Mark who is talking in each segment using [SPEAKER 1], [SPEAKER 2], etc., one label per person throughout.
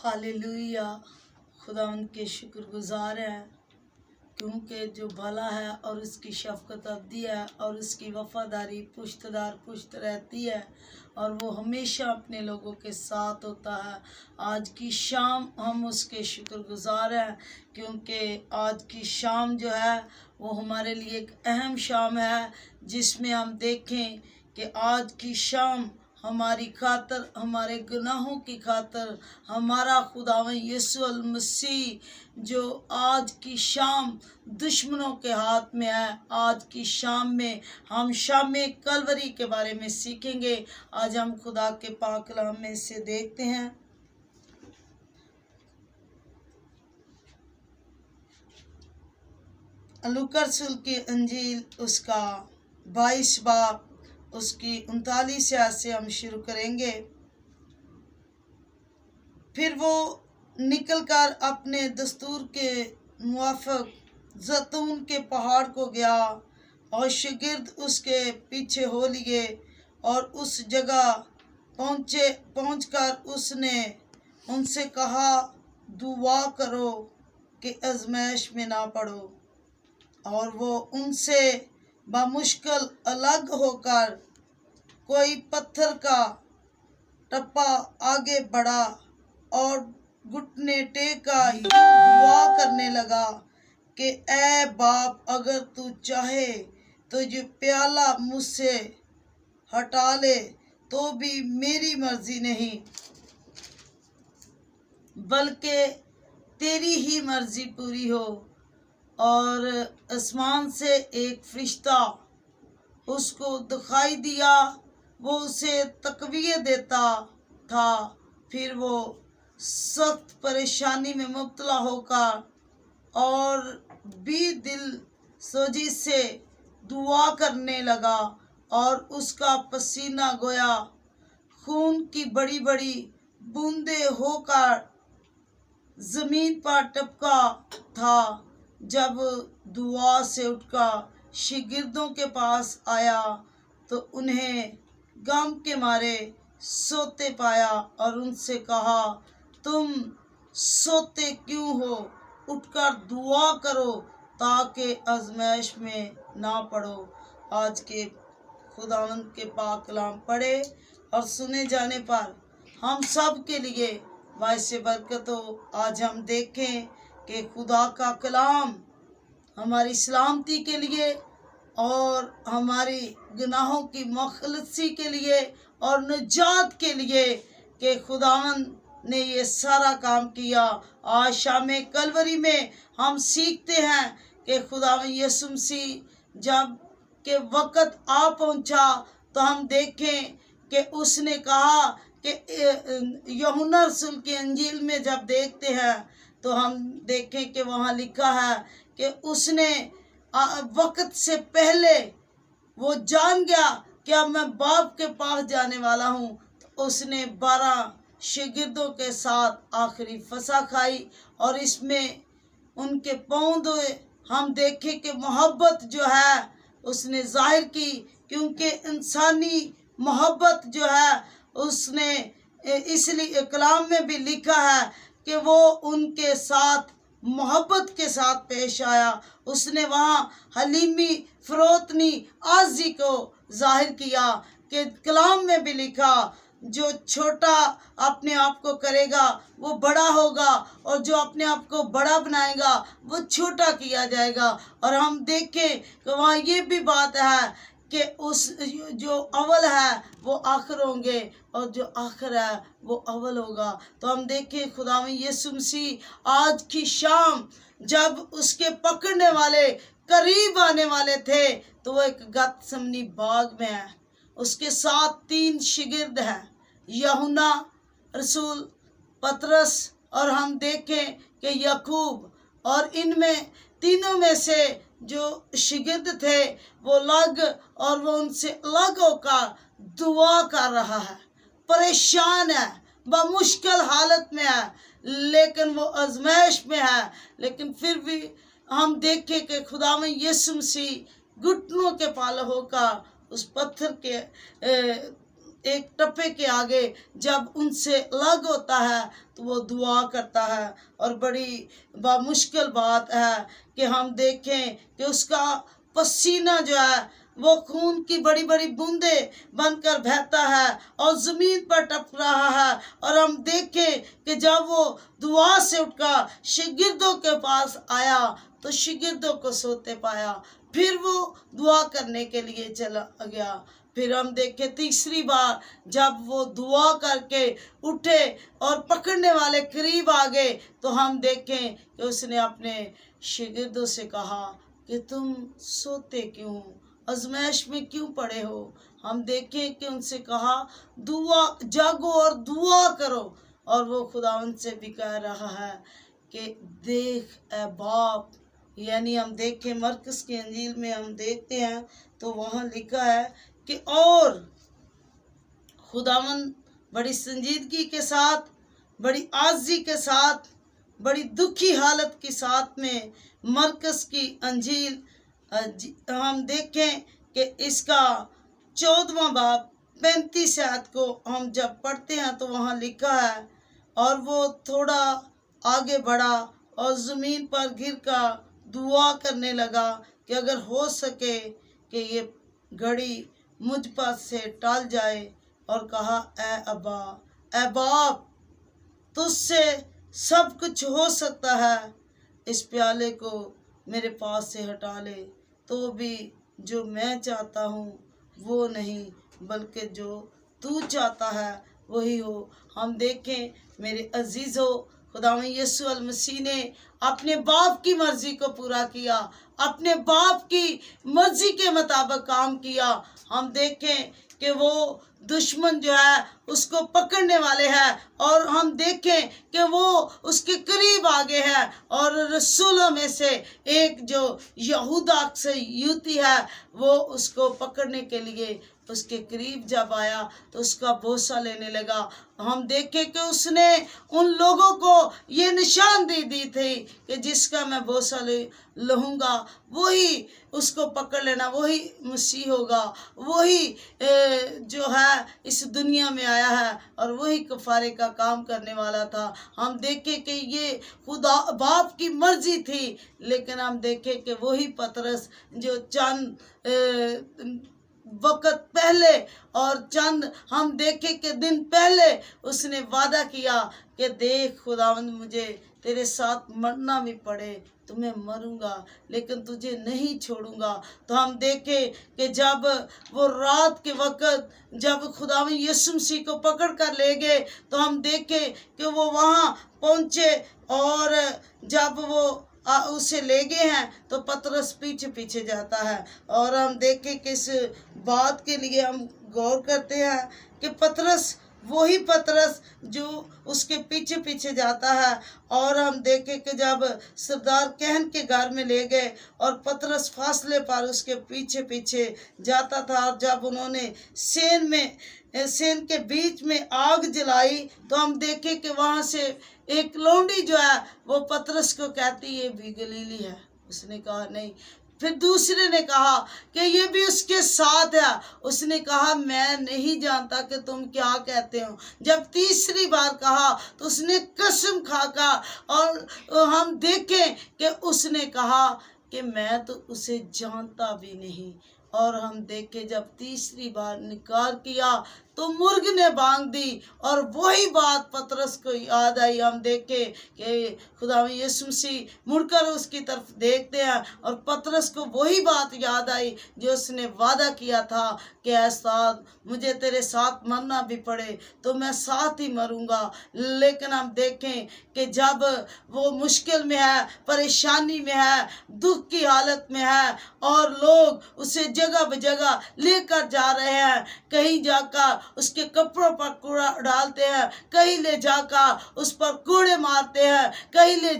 [SPEAKER 1] Hallelujah. खुदावंद के शुक्रगुजार हैं क्योंकि जो भला है और उसकी शफ़क़त अब्दी है और उसकी वफ़ादारी पुश्त दर पुश्त रहती है और वो हमेशा अपने लोगों के साथ होता है। आज की शाम हम उसके शुक्रगुजार हैं क्योंकि आज की शाम जो है वो हमारे लिए एक अहम शाम है जिसमें हम देखें कि आज की शाम हमारी खातर, हमारे गुनाहों की खातर हमारा खुदावन यीशु अल मसीह जो आज की शाम दुश्मनों के हाथ में है। आज की शाम में हम शाम कलवरी के बारे में सीखेंगे। आज हम खुदा के पाक कलाम में से देखते हैं। लूका रसूल की अंजील उसका 22 बाब उसकी 39 आयत से हम शुरू करेंगे। फिर वो निकलकर अपने दस्तूर के मुआफ़िक ज़ैतून के पहाड़ को गया और शागिर्द उसके पीछे हो लिए और उस जगह पहुंचकर उसने उनसे कहा, दुआ करो कि आज़माइश में ना पड़ो। और वो उनसे बामुश्किल अलग होकर कोई पत्थर का टप्पा आगे बढ़ा और घुटने टेक कर दुआ करने लगा कि ऐ बाप, अगर तू चाहे तो ये प्याला मुझसे हटा ले, तो भी मेरी मर्जी नहीं बल्कि तेरी ही मर्जी पूरी हो। और आसमान से एक फरिश्ता उसको दिखाई दिया, वो उसे तकवीत देता था। फिर वो सख्त परेशानी में मुब्तला होकर और भी दिल सोजी से दुआ करने लगा और उसका पसीना गोया खून की बड़ी बड़ी बूंदें होकर ज़मीन पर टपका था। जब दुआ से उठकर शागिर्दों के पास आया तो उन्हें गम के मारे सोते पाया और उनसे कहा, तुम सोते क्यों हो? उठकर दुआ करो ताकि आज़माइश में ना पड़ो। आज के खुदावंद के पाक कलाम पढ़े और सुने जाने पर हम सब के लिए बाइस बरकत हो। आज हम देखें कि खुदा का कलाम हमारी सलामती के लिए और हमारी गुनाहों की मखलसी के लिए और निजात के लिए कि खुदावंद ने ये सारा काम किया। आज शाम कलवरी में हम सीखते हैं कि खुदावंद यीशु मसीह जब के वक़्त आ पहुंचा तो हम देखें कि उसने कहा कि यूहन्ना रसूल की अंजील में जब देखते हैं तो हम देखें कि वहाँ लिखा है कि उसने वक़्त से पहले वो जान गया कि अब मैं बाप के पास जाने वाला हूँ। तो उसने 12 शागिर्दों के साथ आखिरी फसा खाई और इसमें उनके पाँव धोए। हम देखें कि मोहब्बत जो है उसने जाहिर की, क्योंकि इंसानी मोहब्बत जो है उसने इसलिए कलाम में भी लिखा है कि वो उनके साथ मोहब्बत के साथ पेश आया। उसने वहाँ हलीमी फ़रोतनी आज़ी को जाहिर किया कि कलाम में भी लिखा, जो छोटा अपने आप को करेगा वो बड़ा होगा और जो अपने आप को बड़ा बनाएगा वो छोटा किया जाएगा। और हम देखें कि वहाँ ये भी बात है कि उस जो अव्वल है वो आखिर होंगे और जो आखिर है वो अव्वल होगा। तो हम देखें खुदावंद यीशु मसीह आज की शाम जब उसके पकड़ने वाले करीब आने वाले थे तो वो एक गतसमनी बाग में है। उसके साथ 3 शागिर्द हैं, यूहन्ना रसूल, पतरस और हम देखें कि याकूब। और इनमें तीनों में से जो शागिर्द थे वो अलग और वो उनसे अलग होकर दुआ कर रहा है, परेशान है, बमुश्किल हालत में है, लेकिन वो आज़माइश में है। लेकिन फिर भी हम देखें कि खुदावंद यीशु मसीह घुटनों के पाल होकर उस पत्थर के ایک ٹپے کے آگے جب ان سے الگ ہوتا ہے تو وہ دعا کرتا ہے، اور بڑی بامشکل بات ہے کہ ہم دیکھیں کہ اس کا پسینہ جو ہے وہ خون کی بڑی بڑی بوندیں بن کر بہتا ہے اور زمین پر ٹپ رہا ہے، اور ہم دیکھیں کہ جب وہ دعا سے اٹھ کر شاگردوں کے پاس آیا تو شاگردوں کو سوتے پایا، پھر وہ دعا کرنے کے لیے چلا گیا۔ پھر ہم دیکھیں تیسری بار جب وہ دعا کر کے اٹھے اور پکڑنے والے قریب آ گئے تو ہم دیکھیں کہ اس نے اپنے شاگردوں سے کہا کہ تم سوتے کیوں ہو، آزمائش میں کیوں پڑے ہو؟ ہم دیکھیں کہ ان سے کہا دعا جاگو اور دعا کرو، اور وہ خداوند سے بھی کہہ رہا ہے کہ دیکھ اے باپ، یعنی ہم دیکھیں مرکز کی انجیل میں ہم دیکھتے ہیں تو وہاں لکھا ہے کہ اور خداوند بڑی سنجیدگی کے ساتھ، بڑی عاجزی کے ساتھ، بڑی دکھی حالت کے ساتھ میں مرکز کی انجیل ہم دیکھیں کہ اس کا 14واں باب 35 آیت کو ہم جب پڑھتے ہیں تو وہاں لکھا ہے اور وہ تھوڑا آگے بڑھا اور زمین پر گر کر دعا کرنے لگا کہ اگر ہو سکے کہ یہ گھڑی مجھ پر سے ٹال جائے، اور کہا اے ابا، اے باپ، تجھ سے سب کچھ ہو سکتا ہے، اس پیالے کو میرے پاس سے ہٹا لے، تو بھی جو میں چاہتا ہوں وہ نہیں بلکہ جو تو چاہتا ہے وہی ہو۔ ہم دیکھیں میرے عزیزو، خداوند یسوع المسیح نے اپنے باپ کی مرضی کو پورا کیا، اپنے باپ کی مرضی کے مطابق کام کیا۔ ہم دیکھیں کہ وہ دشمن جو ہے اس کو پکڑنے والے ہیں، اور ہم دیکھیں کہ وہ اس کے قریب آگے ہے، اور رسولوں میں سے ایک جو یہودا اسکریوتی ہے وہ اس کو پکڑنے کے لیے اس کے قریب جب آیا تو اس کا بوسہ لینے لگا۔ ہم دیکھیں کہ اس نے ان لوگوں کو یہ نشاندہی دی تھی کہ جس کا میں بوسہ لوں گا وہی اس کو پکڑ لینا، وہی مسیح ہوگا، وہی جو ہے اس دنیا میں آیا ہے اور وہی کفارے کا کام کرنے والا تھا۔ ہم دیکھیں کہ یہ خدا باپ کی مرضی تھی، لیکن ہم دیکھیں کہ وہی پطرس جو چند وقت پہلے اور چند ہم دیکھیں کہ دن پہلے اس نے وعدہ کیا کہ دیکھ خداوند، مجھے تیرے ساتھ مرنا بھی پڑے تو میں مروں گا لیکن تجھے نہیں چھوڑوں گا۔ تو ہم دیکھیں کہ جب وہ رات کے وقت جب خداوند یسوع مسیح کو پکڑ کر لے گئے تو ہم دیکھیں کہ وہ وہاں پہنچے، اور جب وہ اسے لے گئے ہیں تو پطرس پیچھے پیچھے جاتا ہے، اور ہم دیکھیں کہ اس بات کے لیے ہم غور کرتے ہیں کہ پطرس وہی پطرس جو اس کے پیچھے پیچھے جاتا ہے، اور ہم دیکھیں کہ جب سردار کہن کے گھر میں لے گئے اور پطرس فاصلے پر اس کے پیچھے پیچھے جاتا تھا، اور جب انہوں نے سین کے بیچ میں آگ جلائی تو ہم دیکھیں کہ وہاں سے ایک لونڈی جو ہے وہ پطرس کو کہتی یہ بھی گلیلی ہے، اس نے کہا نہیں۔ پھر دوسرے نے کہا کہ یہ بھی اس کے ساتھ ہے، اس نے کہا میں نہیں جانتا کہ تم کیا کہتے ہو۔ جب تیسری بار کہا تو اس نے قسم کھا کر، اور ہم دیکھیں کہ اس نے کہا کہ میں تو اسے جانتا بھی نہیں، اور ہم دیکھیں جب تیسری بار انکار کیا تو مرغ نے بانگ دی، اور وہی بات پطرس کو یاد آئی۔ ہم دیکھیں کہ خداوند یسوع مسیح مڑ کر اس کی طرف دیکھتے ہیں اور پطرس کو وہی بات یاد آئی جو اس نے وعدہ کیا تھا کہ اے ساتھ مجھے تیرے ساتھ مرنا بھی پڑے تو میں ساتھ ہی مروں گا۔ لیکن ہم دیکھیں کہ جب وہ مشکل میں ہے، پریشانی میں ہے، دکھ کی حالت میں ہے، اور لوگ اسے جگہ بہ جگہ لے کر جا رہے ہیں، کہیں جا کر اس کے کپڑوں پر کوڑا ڈالتے ہیں، کہیں لے جا کر اس پر کوڑے مارتے ہیں، کہیں لے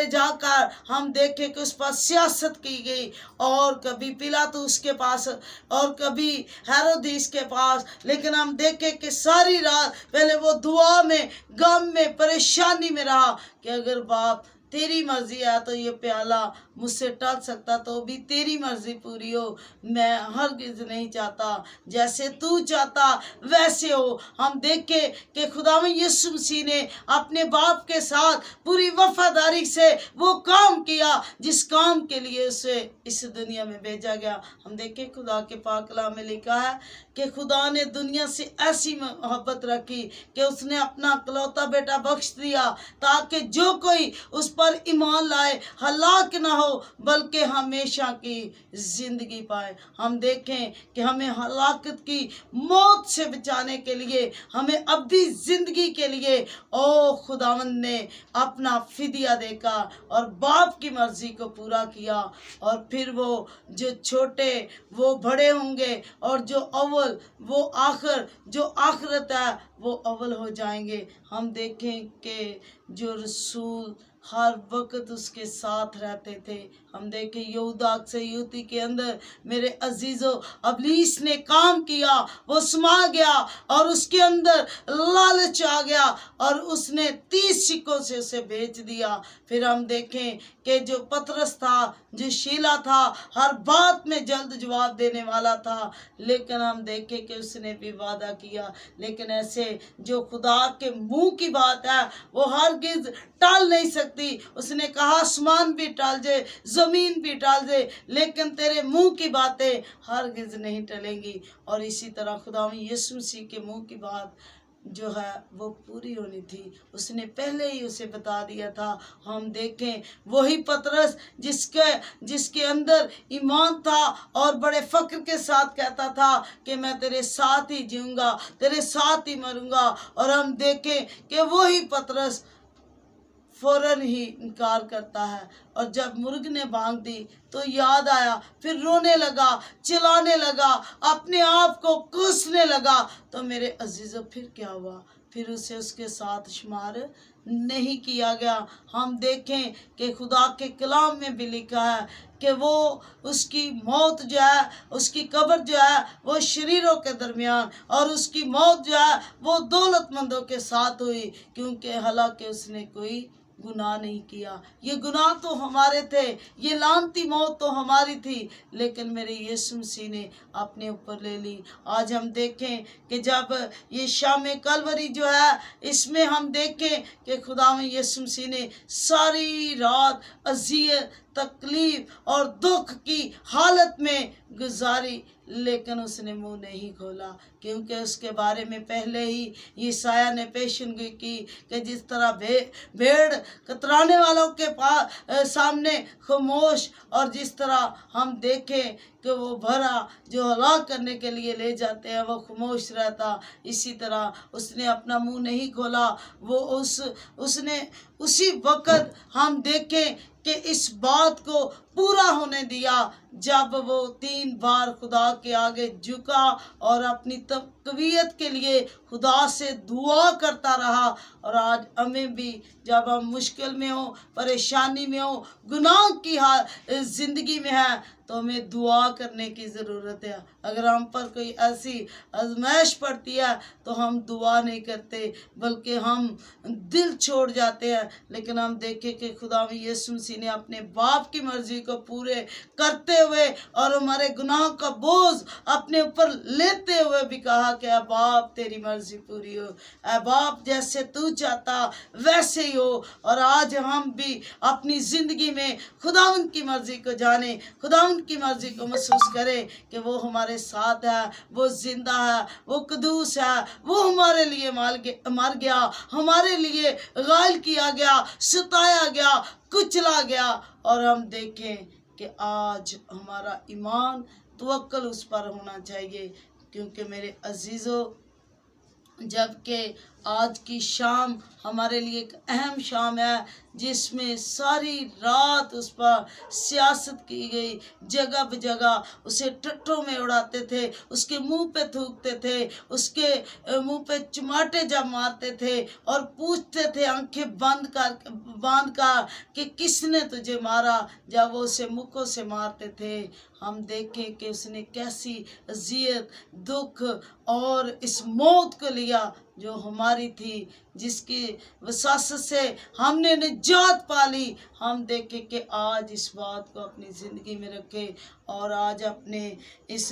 [SPEAKER 1] جا کر ہم دیکھیں کہ اس پر سیاست کی گئی، اور کبھی پلاطس کے پاس اور کبھی ہیرودیس کے پاس۔ لیکن ہم دیکھیں کہ ساری رات پہلے وہ دعا میں، غم میں، پریشانی میں رہا کہ اگر باپ तेरी मर्जी है तो ये प्याला मुझसे टल सकता, तो भी तेरी मर्जी पूरी हो। मैं हरगिज नहीं चाहता, जैसे तू चाहता वैसे हो। हम देखें कि खुदावंद यीशु मसीह ने अपने बाप के साथ पूरी वफादारी से वो काम किया जिस काम के लिए उसे इस दुनिया में भेजा गया। हम देखें खुदा के पाक कलाम में लिखा है कि खुदा ने दुनिया से ऐसी मोहब्बत रखी कि उसने अपना इकलौता बेटा बख्श दिया, ताकि जो कोई उस पर ईमान लाए हलाक ना हो बल्कि हमेशा की जिंदगी पाए। हम देखें कि हमें हलाकत की मौत से बचाने के लिए, हमें अब्दी जिंदगी के लिए ओ खुदावंद ने अपना फिदिया देखा और बाप की मर्जी को पूरा किया। और फिर वो जो छोटे वो बड़े होंगे और जो अव्वल वो आखिर, जो आखिरत है वो अव्वल हो जाएंगे। हम देखें कि जो रसूल हर वक्त उसके साथ रहते थे। हम देखें यहूदा से युति के अंदर मेरे अजीजों अबलीस ने काम किया, वो समा गया और उसके अंदर लालच आ गया और उसने 30 सिक्कों से उसे बेच दिया। फिर हम देखें कि जो पतरस था, जो शीला था, हर बात में जल्द जवाब देने वाला था, लेकिन हम देखें कि उसने भी वादा किया। लेकिन ऐसे जो खुदा के मुंह की बात है वो हरगिज टाल नहीं सकती। उसने कहा आसमान भी टाल जाए, जमीन भी टाल जाए, लेकिन तेरे मुंह की बातें हरगिज नहीं टलेंगी। और इसी तरह खुदावंद यीशु मसीह के मुंह की बात जो है वो पूरी होनी थी, उसने पहले ही उसे बता दिया था। हम देखें वही पतरस जिसके अंदर ईमान था और बड़े फक्र के साथ कहता था कि मैं तेरे साथ ही जीऊंगा, तेरे साथ ही मरूंगा। और हम देखें कि वही पतरस फौरन ही इनकार करता है। और जब मुर्ग ने भांग दी तो याद आया, फिर रोने लगा, चिल्लाने लगा, अपने आप को कोसने लगा। तो मेरे अजीजों फिर क्या हुआ? फिर उसे उसके साथ शुमार नहीं किया गया। हम देखें कि खुदा के कलाम में भी लिखा है कि वो उसकी मौत जो है, उसकी कब्र जो है वो शरीरों के दरमियान, और उसकी मौत जो है वो दौलतमंदों के साथ हुई, क्योंकि हालांकि उसने कोई गुनाह नहीं किया। ये गुनाह तो हमारे थे, ये लानती मौत तो हमारी थी, लेकिन मेरे यीशु मसीह ने अपने ऊपर ले ली। आज हम देखें कि जब ये शाम कलवरी जो है इसमें हम देखें कि खुदावंद यीशु मसीह ने सारी रात अज़ियत, तकलीफ और दुख की हालत में गुजारी, लेकिन उसने मुंह नहीं खोला, क्योंकि उसके बारे में पहले ही यशायाह ने पेशेनगोई की कि जिस तरह भेड़ कतराने वालों के सामने खामोश, और जिस तरह हम देखें कि वो भरा जो हलाक करने के लिए ले जाते हैं वो खामोश रहता, इसी तरह उसने अपना मुंह नहीं खोला। वो उसने उसी वक्त हम देखें कि इस बात को पूरा होने दिया जब वो 3 बार खुदा के आगे झुका और अपनी तकवीयत के लिए खुदा से दुआ करता रहा। और आज हमें भी जब हम मुश्किल में हो, परेशानी में हो, गुनाह की ज़िंदगी में है, तो हमें दुआ करने की ज़रूरत है। अगर हम पर कोई ऐसी आजमाइश पड़ती है तो हम दुआ नहीं करते, बल्कि हम दिल छोड़ जाते हैं। लेकिन हम देखें कि खुदावंद यीशु मसीह ने अपने बाप की मर्जी को पूरे करते हुए और हमारे गुनाह का बोझ अपने ऊपर लेते हुए भी कहा कि ऐ बाप तेरी मर्जी पूरी हो, ऐ बाप जैसे तू चाहता वैसे ही हो। और आज हम भी अपनी ज़िंदगी में खुदावंद की मर्जी को जाने, खुदावंद की मर्जी को महसूस करें कि वो हमारे साथ है, वो जिंदा है, वो कदूस है, वो हमारे लिए मर गया, हमारे लिए घायल किया गया, सताया गया, कुचला गया। और हम देखें कि आज हमारा ईमान तवक्कुल उस पर होना चाहिए, क्योंकि मेरे अजीज़ों जबकि आज की शाम हमारे लिए एक अहम शाम है, जिसमें सारी रात उस पर सियासत की गई, जगह बजगह उसे टट्टों में उड़ाते थे, उसके मुंह पे थूकते थे, उसके मुंह पे चिमाटे जब मारते थे और पूछते थे आंखें बांध कर कि किसने तुझे मारा, जब वो उसे मुक्कों से मारते थे। हम देखें कि उसने कैसी अजियत, दुख और इस मौत को लिया, जो हमारी थी, जिसकी वसासत से हमने निजात पाली, हम देखें कि आज इस बात को अपनी ज़िंदगी में रखें और आज अपने इस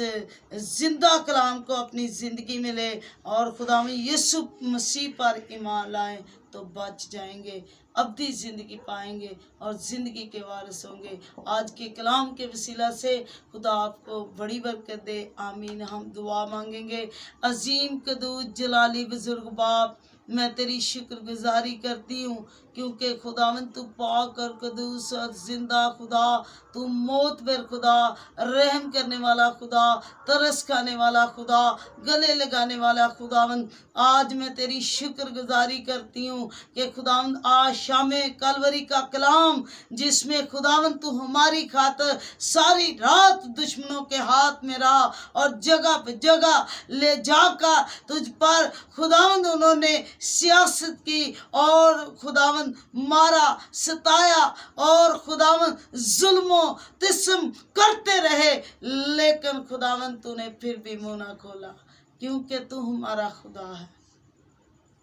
[SPEAKER 1] जिंदा कलाम को अपनी ज़िंदगी में ले और खुदा में यीशु मसीह पर ईमान लाएं तो बच जाएंगे, अब्दी ज़िंदगी पाएंगे और ज़िंदगी के वारिस होंगे। आज के कलाम के वसीला से खुदा आपको बड़ी बरकत दे, आमीन। हम दुआ मांगेंगे। अजीम कदूस जलाली बुजुर्ग बाप, मैं तेरी शुक्रगुजारी करती हूँ क्योंकि खुदावन तू पाक और कदूस और जिंदा खुदा, तू मौत पर खुदा, रहम करने वाला खुदा, तरस खाने वाला खुदा, गले लगाने वाला खुदावन। आज मैं तेरी शुक्रगुजारी करती हूँ कि खुदावन आज शाम कलवरी का कलाम जिसमें खुदावन तू हमारी खातर सारी रात दुश्मनों के हाथ में रहा और जगह पे जगह ले जाकर तुझ पर खुदावन उन्होंने सियासत की और खुदावन मारा, सताया और खुदावन जुल्मों तिस्म करते रहे, लेकिन खुदावन तूने फिर भी मुंह ना खोला क्योंकि तू हमारा खुदा है।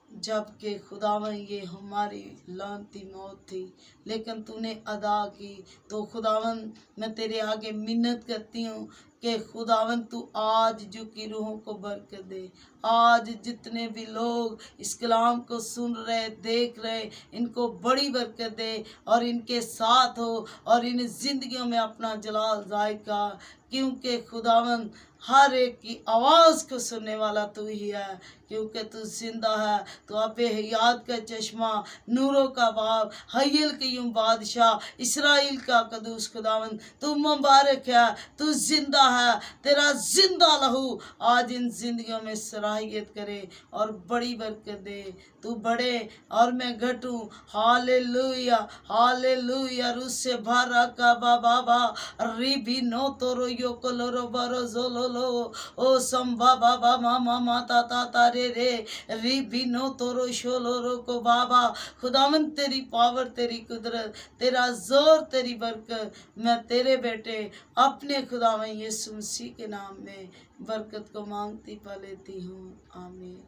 [SPEAKER 1] जबकि खुदावन ये हमारी लानती मौत थी, लेकिन तूने अदा की। तो खुदावन मैं तेरे आगे मिन्नत करती हूँ कि खुदावन तू आज जो की रूहों को बरकत दे। आज जितने भी लोग इस कलाम को सुन रहे, देख रहे, इनको बड़ी बरकत दे और इनके साथ हो और इन जिंदगियों में अपना जलाल जाहिर कर, क्योंकि खुदावन हर एक की आवाज़ को सुनने वाला तू ही है, क्योंकि तू जिंदा है। तो अब हयात का चश्मा, नूरों का बाब, हय्यल क़य्यूम बादशाह, इसराइल का कदूस खुदावन, तू मुबारक है, तू जिंदा है। तेरा जिंदा लहू आज इन जिंदगियों में सराहियत करे और बड़ी बरकत दे। तू बढ़े और मैं घटूं। Hallelujah hallelujah. रुसे भरा का बाबा रिबी नो तोरो यो कोलोरो बारो जोलो लो ओ संबा बाबा मामा माता ताता रे रे रिबी नो तोरो शोलोरो को बाबा। खुदावन तेरी पावर, तेरी कुदरत, तेरा जोर, तेरी बरकत मैं तेरे बेटे अपने खुदावन यीशु मसीह के नाम में बरकत को मांगती पा लेती हूँ, आमीन।